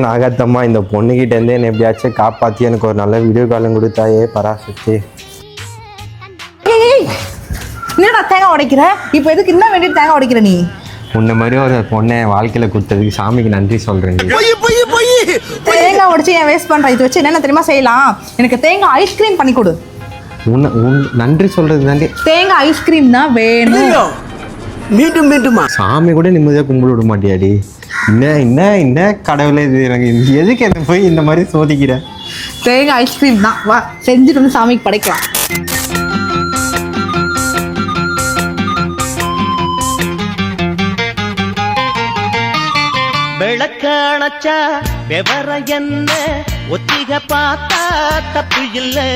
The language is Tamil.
நாகத்தம்மா, இந்த பொண்ணுகிட்ட இருந்து என்ன எப்படியாச்சும் காப்பாற்றி எனக்கு ஒரு நல்ல வீடியோ காலும் கொடுத்தாயே பராசக்தி. என்னடா தேங்காய் உடைக்கிற? இப்போ எதுக்கு இன்னும் வேண்டிய தேங்காய் உடைக்கிற நீ? உன்ன மாதிரி ஒரு பொண்ணை வாழ்க்கையில் கொடுத்ததுக்கு சாமிக்கு நன்றி சொல்கிறேன். தேங்காய் உடைச்சு ஏன் வேஸ்ட் பண்ணுற? இது வச்சு என்னென்ன தெரியுமா செய்யலாம்? எனக்கு தேங்காய் ஐஸ்கிரீம் பண்ணி கொடு. நன்றி சொல்கிறது தாண்டி தேங்காய் ஐஸ்கிரீம் தான் வேணும். மீண்டும் மீண்டுமா? சாமி கூட நிம்மதியாக கும்பிட விட மாட்டியாடி? என்ன கடவுளே இது, எனக்கு எதுக்கு என்ன போய் இந்த மாதிரி சோதிக்கிற? தேங்காய் ஐஸ்கிரீம் தான், வா செஞ்சுட்டு வந்து சாமிக்கு படைக்கலாம். விளக்கணச்சா விவர என்ன ஒத்திக பார்த்தா தப்பு இல்லை.